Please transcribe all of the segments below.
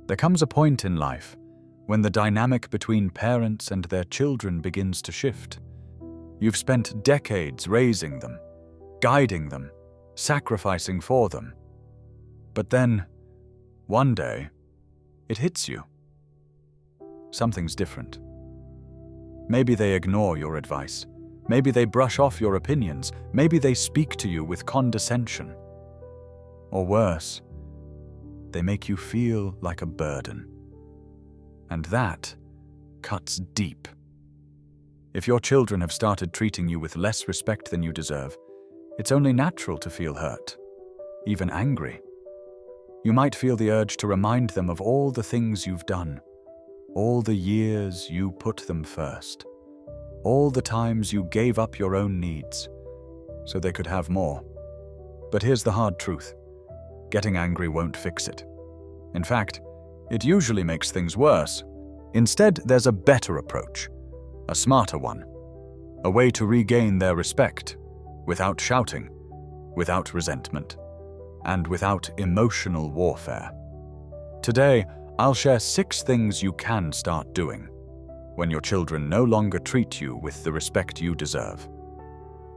There comes a point in life when the dynamic between parents and their children begins to shift. You've spent decades raising them, guiding them, sacrificing for them. But then, one day, it hits you. Something's different. Maybe they ignore your advice. Maybe they brush off your opinions. Maybe they speak to you with condescension. Or worse, they make you feel like a burden. And that cuts deep. If your children have started treating you with less respect than you deserve, it's only natural to feel hurt, even angry. You might feel the urge to remind them of all the things you've done, all the years you put them first, all the times you gave up your own needs so they could have more. But here's the hard truth. Getting angry won't fix it. In fact, it usually makes things worse. Instead, there's a better approach, a smarter one, a way to regain their respect without shouting, without resentment, and without emotional warfare. Today, I'll share 6 things you can start doing when your children no longer treat you with the respect you deserve.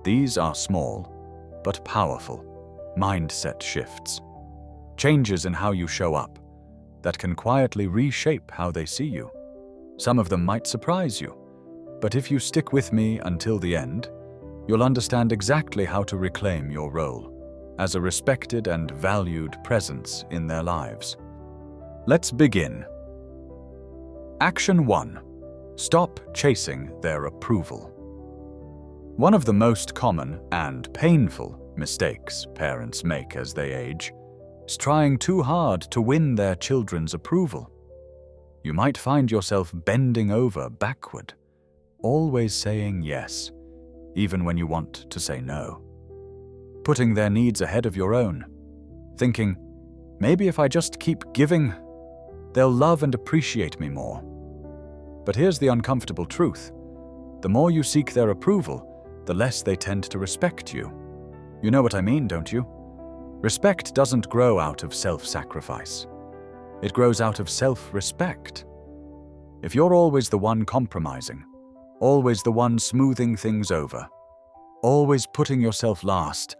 These are small, but powerful mindset shifts, changes in how you show up that can quietly reshape how they see you. Some of them might surprise you, but if you stick with me until the end, you'll understand exactly how to reclaim your role as a respected and valued presence in their lives. Let's begin. Action 1. Stop chasing their approval. One of the most common and painful mistakes parents make as they age is trying too hard to win their children's approval. You might find yourself bending over backward, always saying yes, even when you want to say no. Putting their needs ahead of your own, thinking, maybe if I just keep giving, they'll love and appreciate me more. But here's the uncomfortable truth. The more you seek their approval, the less they tend to respect you. You know what I mean, don't you? Respect doesn't grow out of self-sacrifice. It grows out of self-respect. If you're always the one compromising, always the one smoothing things over, always putting yourself last,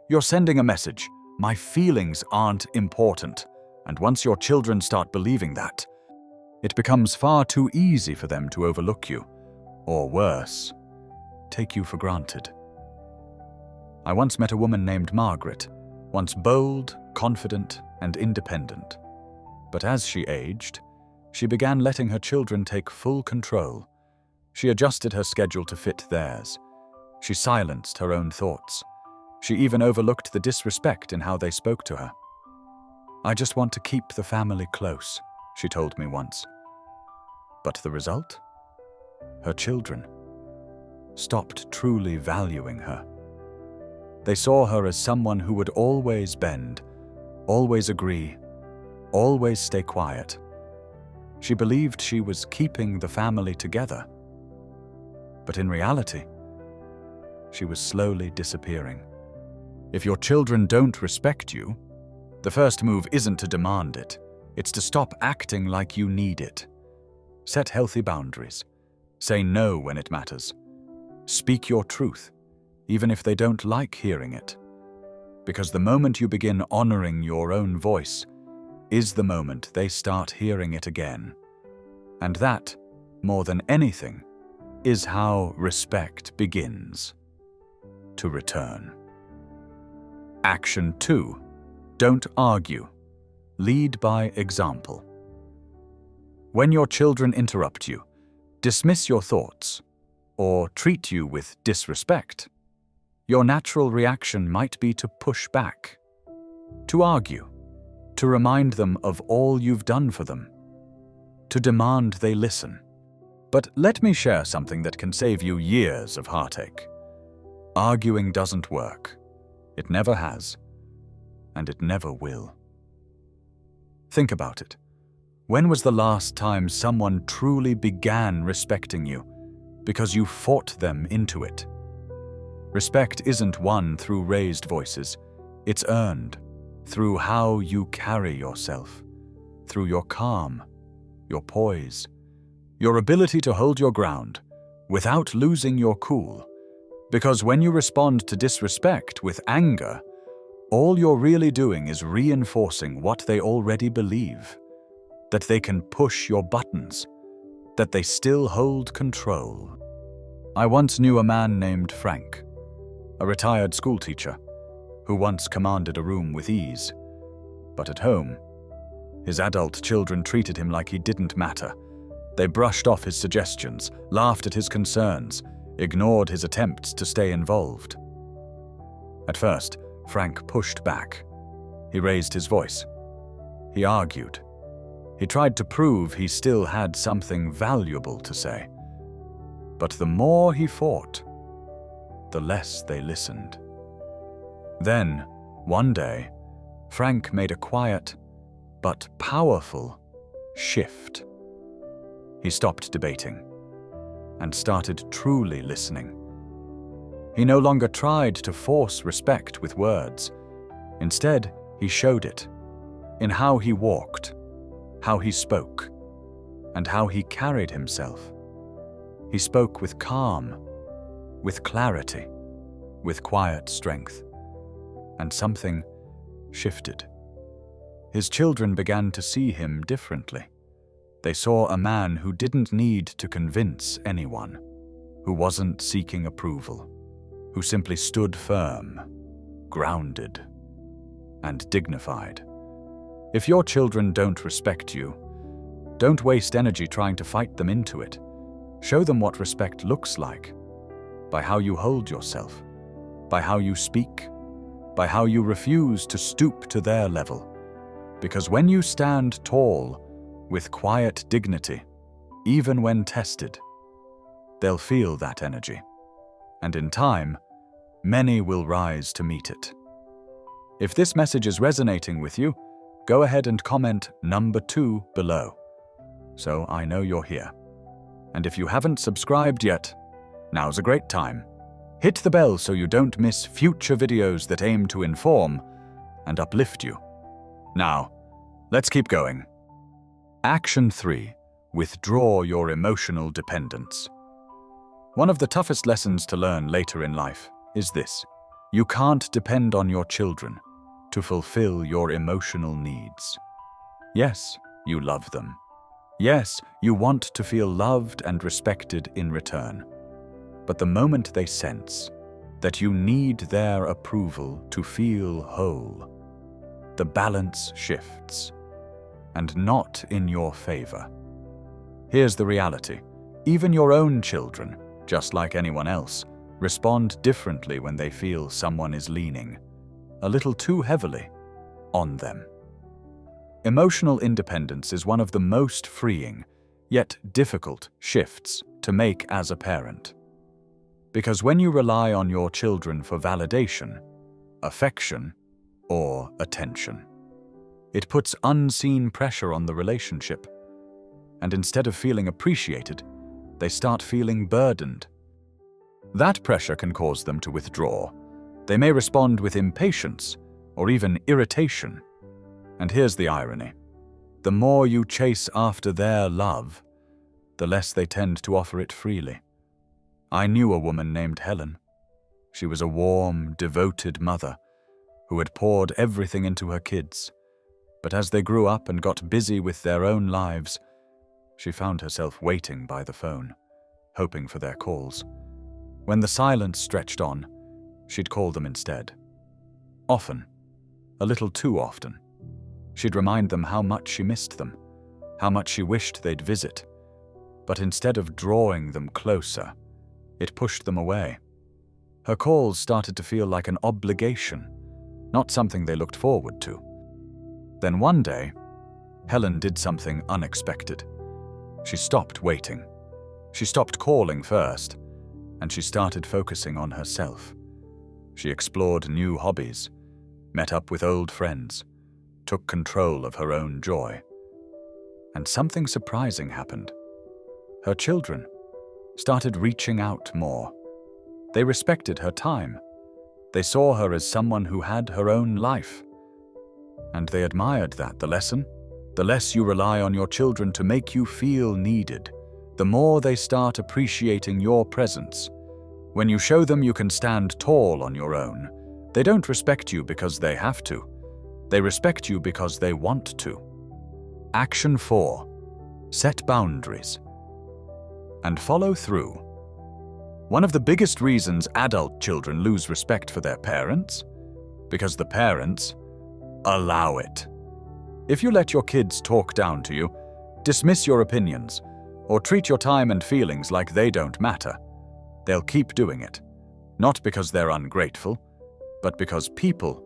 you're sending a message, my feelings aren't important. And once your children start believing that, it becomes far too easy for them to overlook you, or worse, take you for granted. I once met a woman named Margaret, once bold, confident, and independent. But as she aged, she began letting her children take full control. She adjusted her schedule to fit theirs. She silenced her own thoughts. She even overlooked the disrespect in how they spoke to her. I just want to keep the family close, she told me once. But the result? Her children stopped truly valuing her. They saw her as someone who would always bend, always agree, always stay quiet. She believed she was keeping the family together. But in reality, she was slowly disappearing. If your children don't respect you, the first move isn't to demand it. It's to stop acting like you need it. Set healthy boundaries. Say no when it matters. Speak your truth, even if they don't like hearing it. Because the moment you begin honoring your own voice is the moment they start hearing it again. And that, more than anything, is how respect begins to return. Action 2. Don't argue. Lead by example. When your children interrupt you, dismiss your thoughts, or treat you with disrespect, your natural reaction might be to push back, to argue, to remind them of all you've done for them, to demand they listen. But let me share something that can save you years of heartache. Arguing doesn't work. It never has, and it never will. Think about it. When was the last time someone truly began respecting you because you fought them into it? Respect isn't won through raised voices. It's earned through how you carry yourself, through your calm, your poise, your ability to hold your ground without losing your cool. Because when you respond to disrespect with anger, all you're really doing is reinforcing what they already believe, that they can push your buttons, that they still hold control. I once knew a man named Frank, a retired schoolteacher, who once commanded a room with ease. But at home, his adult children treated him like he didn't matter. They brushed off his suggestions, laughed at his concerns, ignored his attempts to stay involved. At first, Frank pushed back. He raised his voice. He argued. He tried to prove he still had something valuable to say. But the more he fought, the less they listened. Then, one day, Frank made a quiet but powerful shift. He stopped debating and started truly listening. He no longer tried to force respect with words. Instead, he showed it in how he walked, how he spoke, and how he carried himself. He spoke with calm, with clarity, with quiet strength, and something shifted. His children began to see him differently. They saw a man who didn't need to convince anyone, who wasn't seeking approval, who simply stood firm, grounded, and dignified. If your children don't respect you, don't waste energy trying to fight them into it. Show them what respect looks like, by how you hold yourself, by how you speak, by how you refuse to stoop to their level. Because when you stand tall, with quiet dignity, even when tested, they'll feel that energy. And in time, many will rise to meet it. If this message is resonating with you, go ahead and comment number 2 below, so I know you're here. And if you haven't subscribed yet, now's a great time. Hit the bell so you don't miss future videos that aim to inform and uplift you. Now, let's keep going. Action 3. Withdraw your emotional dependence. One of the toughest lessons to learn later in life is this: you can't depend on your children to fulfill your emotional needs. Yes, you love them. Yes, you want to feel loved and respected in return. But the moment they sense that you need their approval to feel whole, the balance shifts, and not in your favor. Here's the reality. Even your own children, just like anyone else, respond differently when they feel someone is leaning a little too heavily on them. Emotional independence is one of the most freeing, yet difficult shifts to make as a parent. Because when you rely on your children for validation, affection, or attention, it puts unseen pressure on the relationship. And instead of feeling appreciated, they start feeling burdened. That pressure can cause them to withdraw. They may respond with impatience or even irritation. And here's the irony. The more you chase after their love, the less they tend to offer it freely. I knew a woman named Helen. She was a warm, devoted mother who had poured everything into her kids. But as they grew up and got busy with their own lives, she found herself waiting by the phone, hoping for their calls. When the silence stretched on, she'd call them instead. Often, a little too often. She'd remind them how much she missed them, how much she wished they'd visit. But instead of drawing them closer, it pushed them away. Her calls started to feel like an obligation, not something they looked forward to. Then one day, Helen did something unexpected. She stopped waiting. She stopped calling first, and she started focusing on herself. She explored new hobbies, met up with old friends, took control of her own joy. And something surprising happened. Her children started reaching out more. They respected her time. They saw her as someone who had her own life. And they admired that. The lesson? The less you rely on your children to make you feel needed, the more they start appreciating your presence. When you show them you can stand tall on your own, they don't respect you because they have to. They respect you because they want to. Action 4. Set boundaries. And follow through. One of the biggest reasons adult children lose respect for their parents, because the parents allow it. If you let your kids talk down to you, dismiss your opinions, or treat your time and feelings like they don't matter, they'll keep doing it. Not because they're ungrateful, but because people,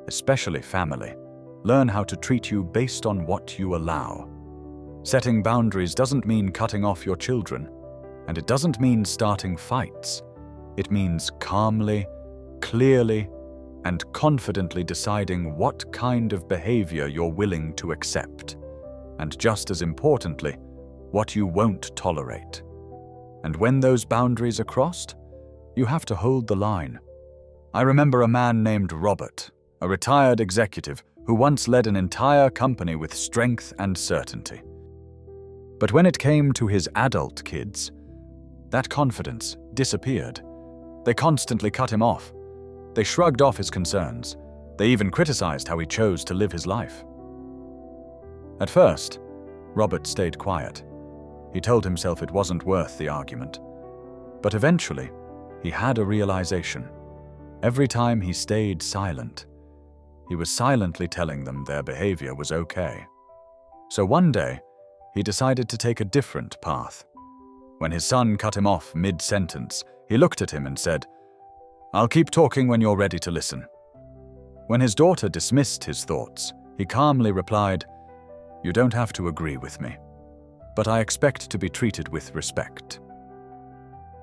especially family, learn how to treat you based on what you allow. Setting boundaries doesn't mean cutting off your children, and it doesn't mean starting fights. It means calmly, clearly, and confidently deciding what kind of behavior you're willing to accept, and just as importantly, what you won't tolerate. And when those boundaries are crossed, you have to hold the line. I remember a man named Robert, a retired executive who once led an entire company with strength and certainty. But when it came to his adult kids, that confidence disappeared. They constantly cut him off. They shrugged off his concerns. They even criticized how he chose to live his life. At first, Robert stayed quiet. He told himself it wasn't worth the argument. But eventually, he had a realization. Every time he stayed silent, he was silently telling them their behavior was okay. So one day, he decided to take a different path. When his son cut him off mid-sentence, he looked at him and said, "I'll keep talking when you're ready to listen." When his daughter dismissed his thoughts, he calmly replied, "You don't have to agree with me, but I expect to be treated with respect."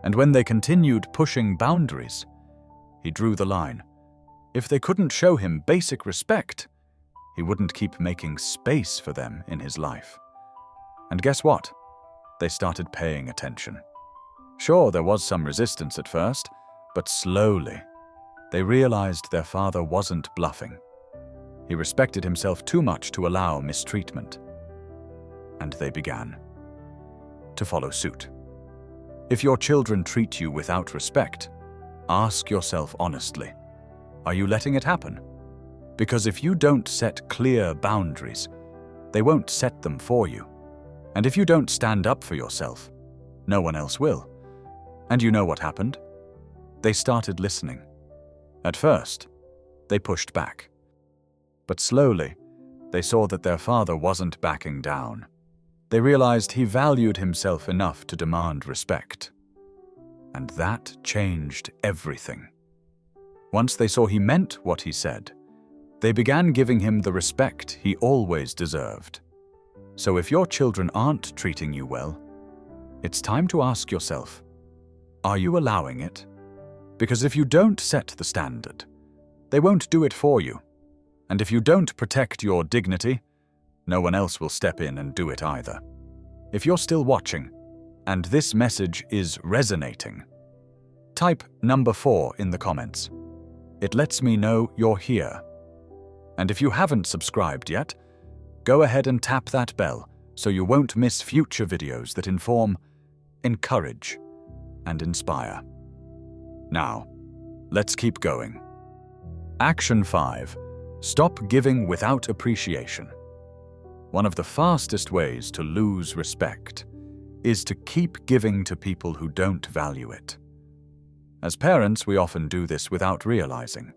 And when they continued pushing boundaries, he drew the line. If they couldn't show him basic respect, he wouldn't keep making space for them in his life. And guess what? They started paying attention. Sure, there was some resistance at first, but slowly, they realized their father wasn't bluffing. He respected himself too much to allow mistreatment. And they began to follow suit. If your children treat you without respect, ask yourself honestly, are you letting it happen? Because if you don't set clear boundaries, they won't set them for you. And if you don't stand up for yourself, no one else will. And you know what happened? They started listening. At first, they pushed back. But slowly, they saw that their father wasn't backing down. They realized he valued himself enough to demand respect. And that changed everything. Once they saw he meant what he said, they began giving him the respect he always deserved. So if your children aren't treating you well, it's time to ask yourself, are you allowing it? Because if you don't set the standard, they won't do it for you. And if you don't protect your dignity, no one else will step in and do it either. If you're still watching, and this message is resonating, type number 4 in the comments. It lets me know you're here. And if you haven't subscribed yet, go ahead and tap that bell so you won't miss future videos that inform, encourage, and inspire. Now, let's keep going. Action 5. Stop giving without appreciation. One of the fastest ways to lose respect is to keep giving to people who don't value it. As parents, we often do this without realizing.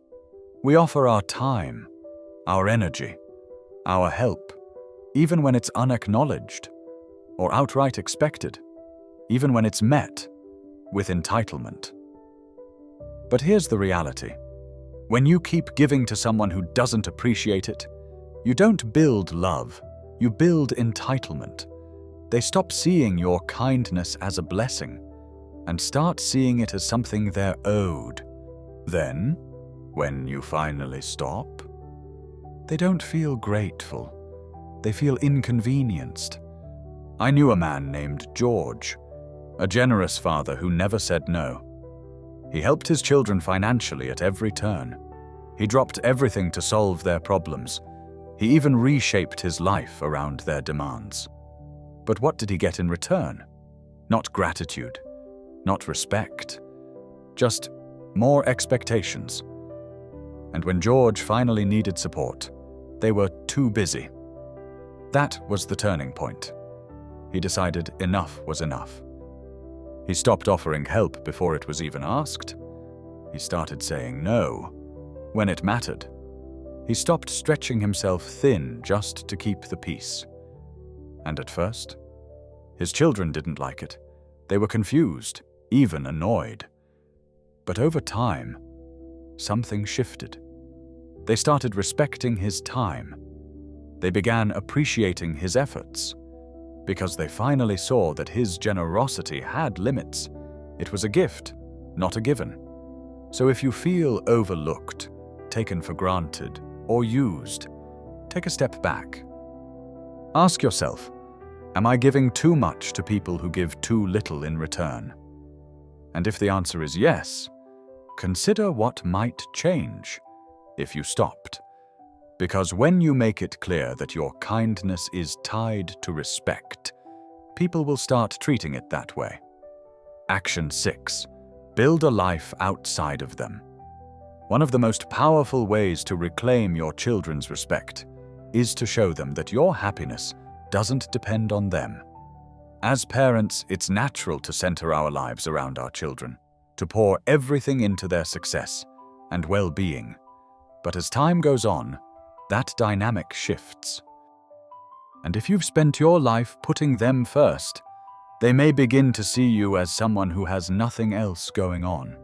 We offer our time, our energy, our help, even when it's unacknowledged or outright expected, even when it's met with entitlement. But here's the reality. When you keep giving to someone who doesn't appreciate it, you don't build love, you build entitlement. They stop seeing your kindness as a blessing and start seeing it as something they're owed. Then, when you finally stop, they don't feel grateful. They feel inconvenienced. I knew a man named George, a generous father who never said no. He helped his children financially at every turn. He dropped everything to solve their problems. He even reshaped his life around their demands. But what did he get in return? Not gratitude, not respect, just more expectations. And when George finally needed support, they were too busy. That was the turning point. He decided enough was enough. He stopped offering help before it was even asked. He started saying no when it mattered. He stopped stretching himself thin just to keep the peace. And at first, his children didn't like it. They were confused, even annoyed. But over time, something shifted. They started respecting his time. They began appreciating his efforts, because they finally saw that his generosity had limits. It was a gift, not a given. So if you feel overlooked, taken for granted, or used, take a step back. Ask yourself, am I giving too much to people who give too little in return? And if the answer is yes, consider what might change if you stopped. Because when you make it clear that your kindness is tied to respect, people will start treating it that way. Action 6. Build a life outside of them. One of the most powerful ways to reclaim your children's respect is to show them that your happiness doesn't depend on them. As parents, it's natural to center our lives around our children, to pour everything into their success and well-being. But as time goes on, that dynamic shifts. And if you've spent your life putting them first, they may begin to see you as someone who has nothing else going on.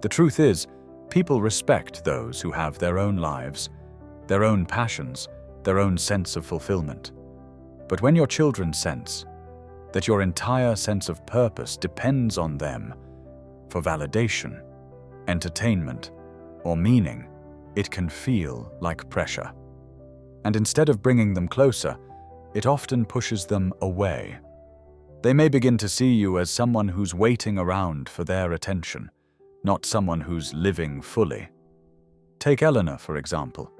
The truth is, people respect those who have their own lives, their own passions, their own sense of fulfillment. But when your children sense that your entire sense of purpose depends on them for validation, entertainment, or meaning, it can feel like pressure. And instead of bringing them closer, it often pushes them away. They may begin to see you as someone who's waiting around for their attention, not someone who's living fully. Take Eleanor, for example,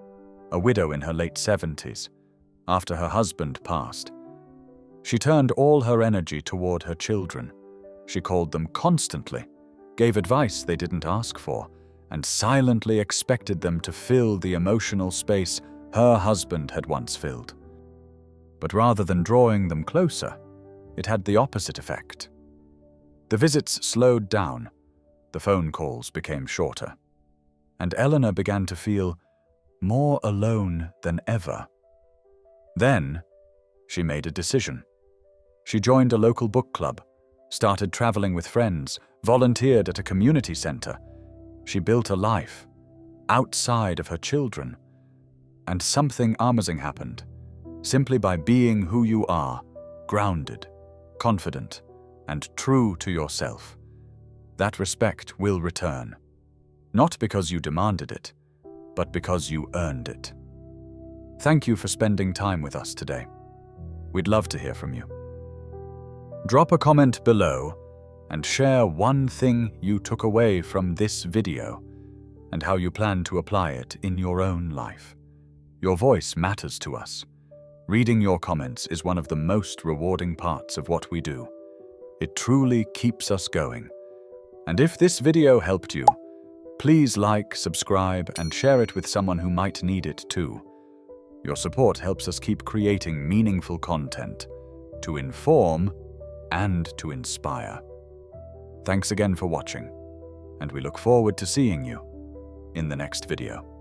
a widow in her late 70s, after her husband passed. She turned all her energy toward her children. She called them constantly, gave advice they didn't ask for, and silently expected them to fill the emotional space her husband had once filled. But rather than drawing them closer, it had the opposite effect. The visits slowed down, the phone calls became shorter, and Eleanor began to feel more alone than ever. Then, she made a decision. She joined a local book club, started traveling with friends, volunteered at a community center. She built a life outside of her children. And something amazing happened. Simply by being who you are, grounded, confident, and true to yourself, that respect will return. Not because you demanded it, but because you earned it. Thank you for spending time with us today. We'd love to hear from you. Drop a comment below and share one thing you took away from this video and how you plan to apply it in your own life. Your voice matters to us. Reading your comments is one of the most rewarding parts of what we do. It truly keeps us going. And if this video helped you, please like, subscribe, and share it with someone who might need it too. Your support helps us keep creating meaningful content to inform and to inspire. Thanks again for watching, and we look forward to seeing you in the next video.